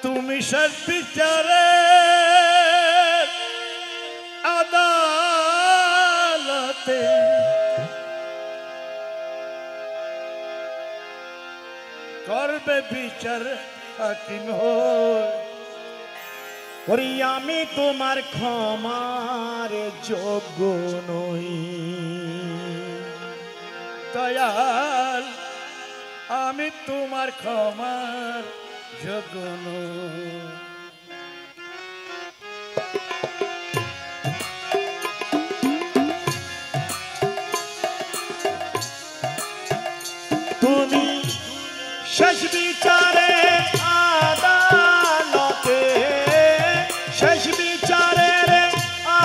তুমি শেষ বিচারে আদালতে করবে বিচার হাকিম হই আমি তোমার ক্ষমার যোগ্য নই দয়াল আমি তোমার ক্ষমার যোগ্য নই তুমি শেষ বিচারে আদালতে শেষ বিচারের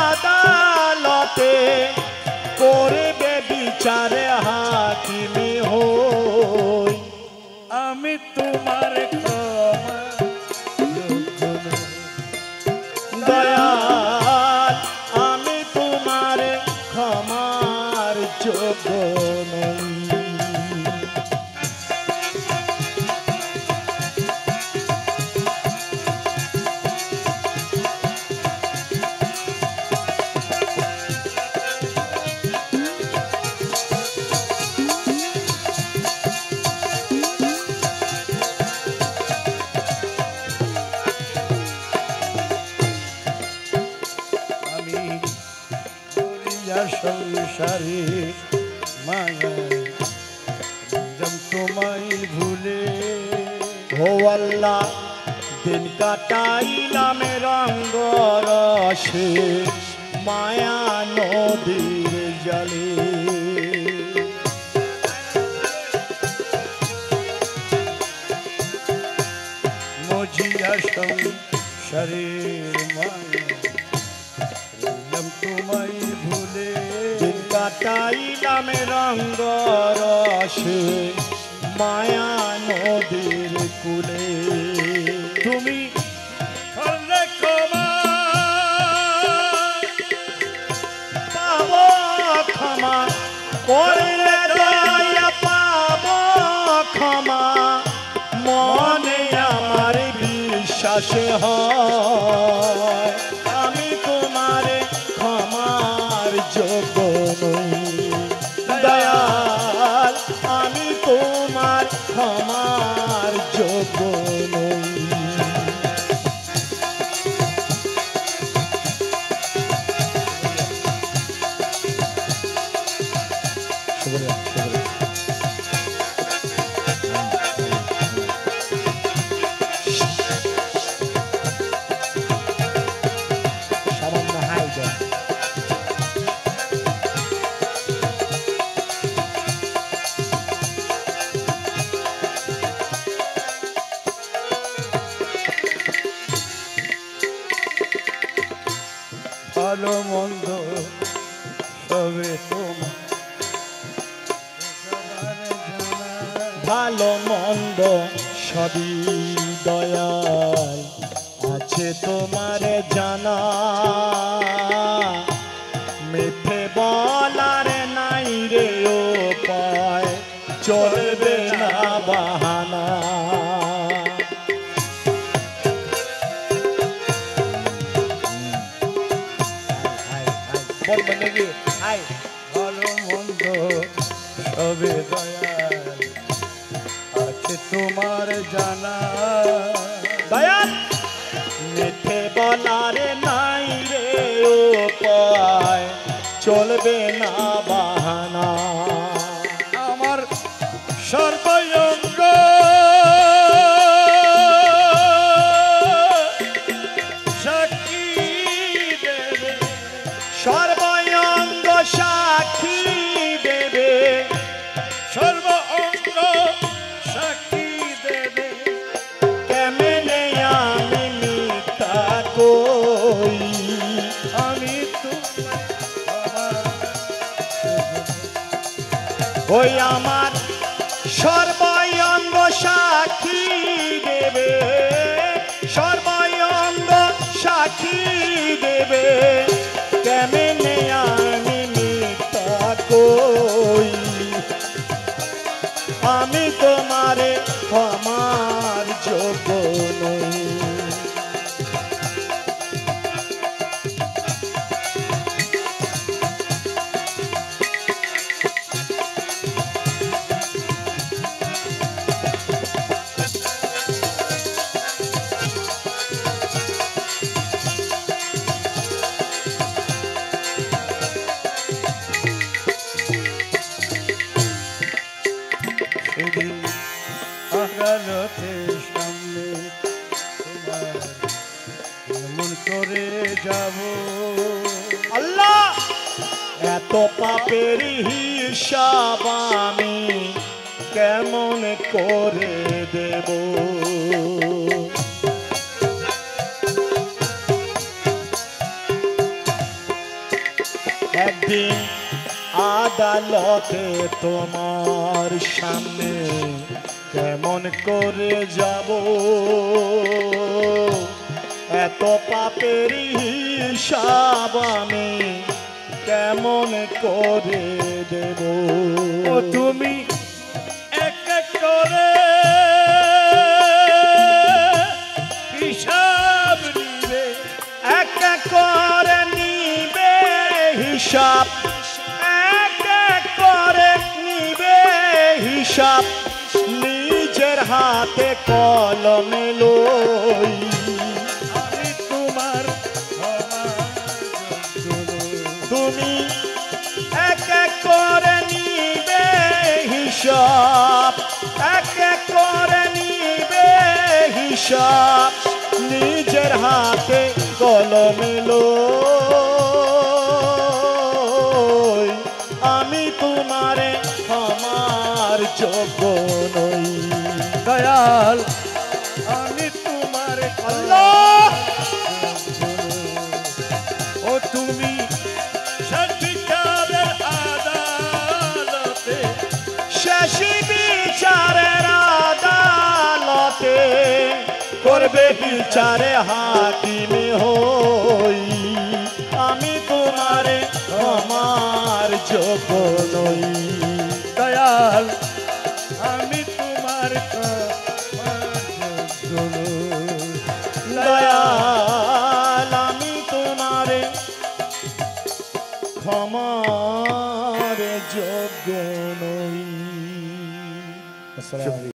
আদালতে করবে বিচারে হাকিমি হই আমি তোমার ক্ষমা দয়াল আমি তোমার ক্ষমার যোগ্য নই সংসারে মায়া জম তোমায় ভুলে ও আল্লাহ দিন কাটাইলাম রঙ্গ রসে মায়া নদীর জলে মজিয়া সংসারের মায়া তোমায় ভুলে দিন কাটাইলাম রঙ্গ রসে মায়া নদীর কুলে তুমি করলে ক্ষমা পাব ক্ষমা করলে দয়া পাব ক্ষমা মনে আমার বিশ্বাস হয় আমি তোমার ক্ষমার যোগ্য নই দয়াল আমি তোমার ক্ষমার যোগ্য নই ভালো মন্দ সবে তোমার ভালো মন্দ সবই দয়াল আছে তোমার জানা মিথ্যে বলার নাই রে উপায় চলবে না বাহানা ভালো মন্দ সবে দয়াল আছে তোমার জানা দয়াল মিথ্যে বলার নাই রে উপায় চলবে না বাহানা আমার সর্বঙ্গ সাক্ষী দেবে সর্বঙ্গ সাক্ষী দেবে সর্ব অঙ্গ সাক্ষী দেবে কেমনে আমি মিথ্যা কই আমি ওই আমার সর্বঙ্গ সাক্ষী দেবে সর্বঙ্গ সাক্ষী দেবে কেমনে আমি মিথ্যা কই আমি তোমারে ক্ষমার যোগ্য নই। সেদিন আদালতের সামনে তোমার কেমন করে যাব আল্লাহ, এত পাপের হিসাব আমি কেমন করে দেব। একদিন আদালতে তোমার সামনে কেমন করে যাব, এত পাপের হিসাব আমি কেমন করে দেব। ও তুমি এক এক করে হিসাব নিবে, এক এক করে নিবে হিসাব, এক এক করে নিবে হিসাব, নিজের হাতে কলম লই। আমি তোমার তুমি এক এক করে নিবে হিসাব, এক এক করে নিবে হিসাব, নিজের হাতে কলম লই। আমি তোমারে ক্ষমার যোগ্য নই। দয়াল আমি তোমার আল্লাহ, ও তুমি সঠিকারের আদালতে, শেষ বিচারের আদালতে করবে বিচারে হাকিম হই। আমি তোমারে ক্ষমার যোগ্য নই। দয়াল আমি তোমার দয়াল আমি তোমারে ক্ষমার যোগ্য নই।